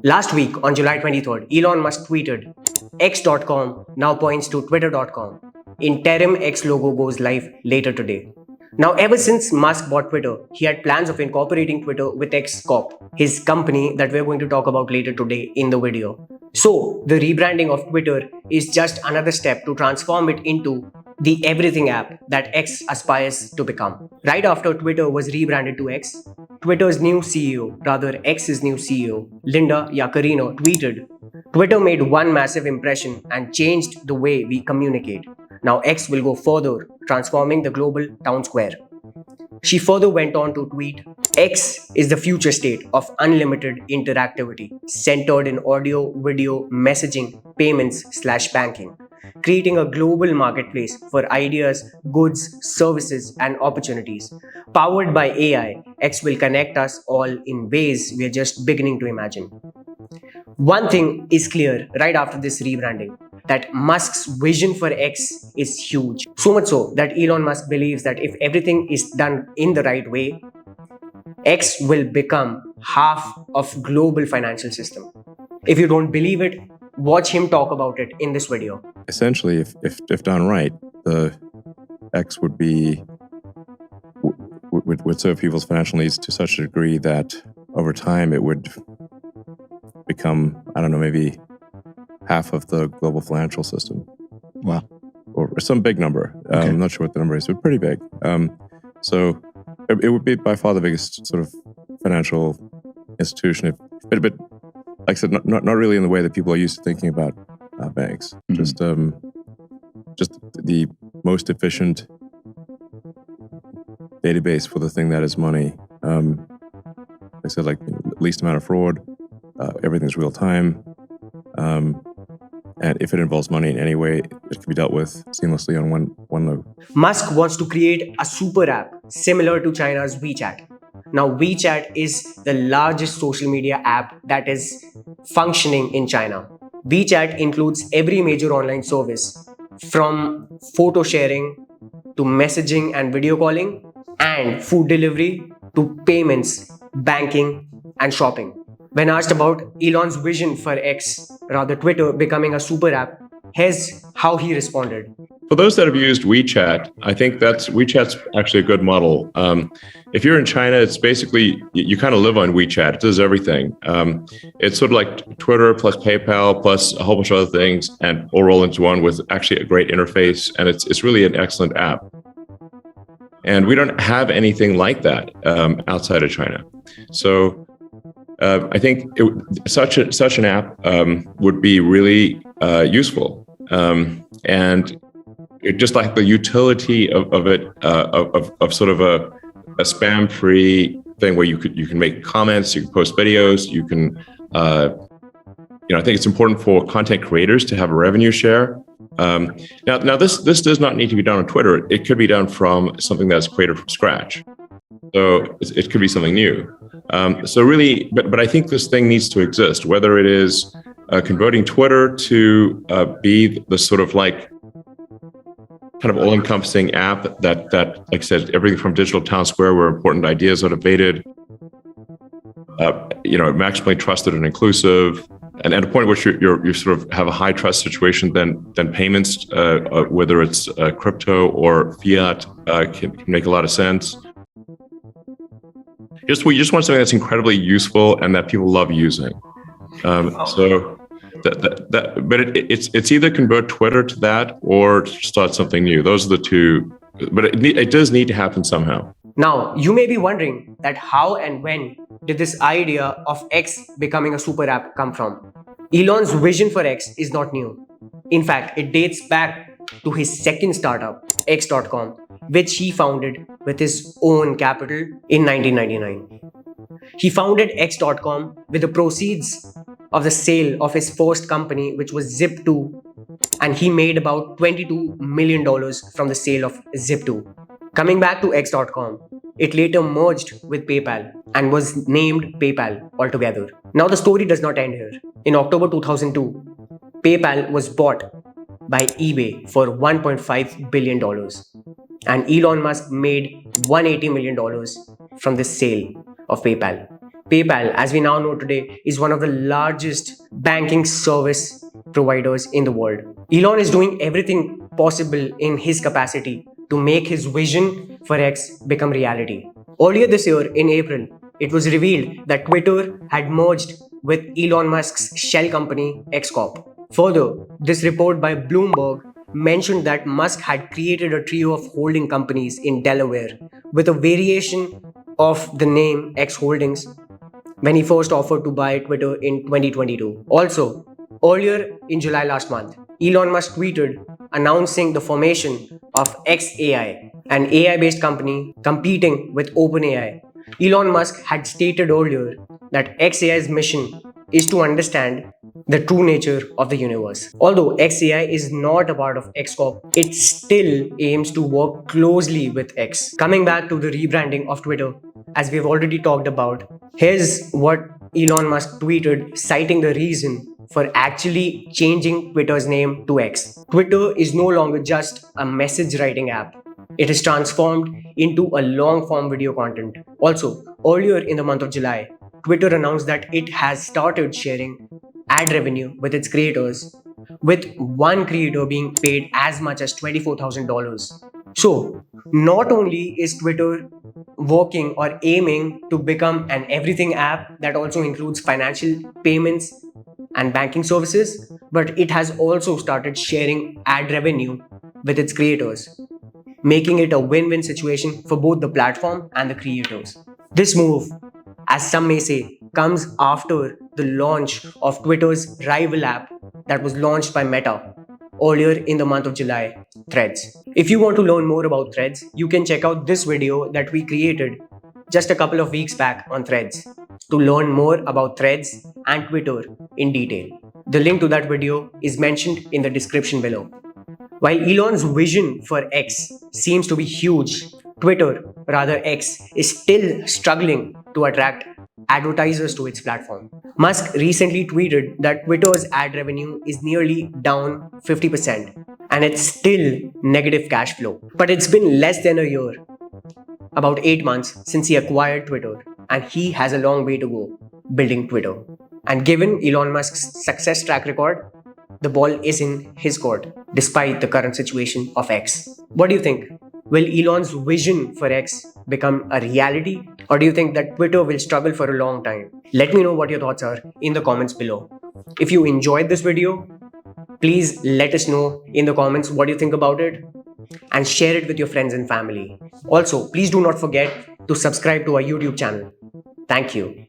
Last week, on July 23rd, Elon Musk tweeted, X.com now points to Twitter.com. Interim X logo goes live later today. Now, ever since Musk bought Twitter, he had plans of incorporating Twitter with X Corp, his company that we're going to talk about later today in the video. So, the rebranding of Twitter is just another step to transform it into the everything app that X aspires to become. Right after Twitter was rebranded to X, Twitter's new CEO, rather X's new CEO, Linda Yaccarino, tweeted, Twitter made one massive impression and changed the way we communicate. Now X will go further, transforming the global town square. She further went on to tweet, X is the future state of unlimited interactivity, centered in audio, video, messaging, payments/banking, creating a global marketplace for ideas, goods, services, and opportunities. Powered by AI, X will connect us all in ways we are just beginning to imagine. One thing is clear right after this rebranding, that Musk's vision for X is huge. So much so that Elon Musk believes that if everything is done in the right way, X will become half of global financial system. If you don't believe it, watch him talk about it in this video. Essentially, if done right, the X would be would serve people's financial needs to such a degree that over time it would become, I don't know, maybe half of the global financial system. Wow. Or some big number. Okay. I'm not sure what the number is, but pretty big. So it would be by far the biggest sort of financial institution. But like I said, not really in the way that people are used to thinking about banks. Mhm. Just the most efficient database for the thing that is money. Like I said, like least amount of fraud. Everything's real time. And if it involves money in any way, it can be dealt with seamlessly on one node. Musk wants to create a super app similar to China's WeChat. Now, WeChat is the largest social media app that is functioning in China. WeChat includes every major online service, from photo sharing to messaging and video calling, and food delivery to payments, banking, and shopping. When asked about Elon's vision for X, rather Twitter, becoming a super app, here's how he responded. For those that have used WeChat, I think WeChat's actually a good model. If you're in China, it's basically, you kind of live on WeChat. It does everything. It's sort of like Twitter plus PayPal plus a whole bunch of other things, and all roll into one with actually a great interface. And it's really an excellent app. And we don't have anything like that outside of China. So I think such an app would be really useful. And just like the utility of it, of sort of a spam-free thing where you can make comments, you can post videos, you can, I think it's important for content creators to have a revenue share. Now this does not need to be done on Twitter. It could be done from something that's created from scratch. So it could be something new. So really, but I think this thing needs to exist, whether it is converting Twitter to be the sort of like kind of all-encompassing app that, like I said, everything from digital town square where important ideas are debated, maximally trusted and inclusive, and at a point at which you sort of have a high trust situation, then payments, whether it's crypto or fiat, can make a lot of sense. We just want something that's incredibly useful and that people love using. But it's either convert Twitter to that or start something new. Those are the two. But it does need to happen somehow. Now, you may be wondering that how and when did this idea of X becoming a super app come from? Elon's vision for X is not new. In fact, it dates back to his second startup, X.com, which he founded with his own capital in 1999. He founded X.com with the proceeds of the sale of his first company, which was Zip2, and he made about $22 million from the sale of Zip2. Coming back to X.com, it later merged with PayPal and was named PayPal altogether. Now the story does not end here. In October 2002, PayPal was bought by eBay for $1.5 billion. And Elon Musk made $180 million from the sale of PayPal. PayPal, as we now know today, is one of the largest banking service providers in the world. Elon is doing everything possible in his capacity to make his vision for X become reality. Earlier this year, in April, it was revealed that Twitter had merged with Elon Musk's shell company X Corp. Further, this report by Bloomberg mentioned that Musk had created a trio of holding companies in Delaware with a variation of the name X Holdings when he first offered to buy Twitter in 2022. Also, earlier in July last month, Elon Musk tweeted announcing the formation of XAI, an AI based company competing with OpenAI. Elon Musk had stated earlier that XAI's mission is to understand the true nature of the universe. Although XAI is not a part of X Corp, it still aims to work closely with X. Coming back to the rebranding of Twitter, as we've already talked about, here's what Elon Musk tweeted citing the reason for actually changing Twitter's name to X. Twitter is no longer just a message writing app. It is transformed into a long form video content. Also, earlier in the month of July, Twitter announced that it has started sharing ad revenue with its creators, with one creator being paid as much as $24,000. So, not only is Twitter working or aiming to become an everything app that also includes financial payments and banking services, but it has also started sharing ad revenue with its creators, making it a win-win situation for both the platform and the creators. This move, as some may say, comes after the launch of Twitter's rival app that was launched by Meta earlier in the month of July, Threads. If you want to learn more about Threads, you can check out this video that we created just a couple of weeks back on Threads to learn more about Threads and Twitter in detail. The link to that video is mentioned in the description below. While Elon's vision for X seems to be huge, Twitter, rather X, is still struggling to attract advertisers to its platform. Musk recently tweeted that Twitter's ad revenue is nearly down 50% and it's still negative cash flow. But it's been less than a year, about 8 months since he acquired Twitter, and he has a long way to go building Twitter. And given Elon Musk's success track record, the ball is in his court despite the current situation of X. What do you think? Will Elon's vision for X become a reality, or do you think that Twitter will struggle for a long time? Let me know what your thoughts are in the comments below. If you enjoyed this video, please let us know in the comments what you think about it and share it with your friends and family. Also, please do not forget to subscribe to our YouTube channel. Thank you.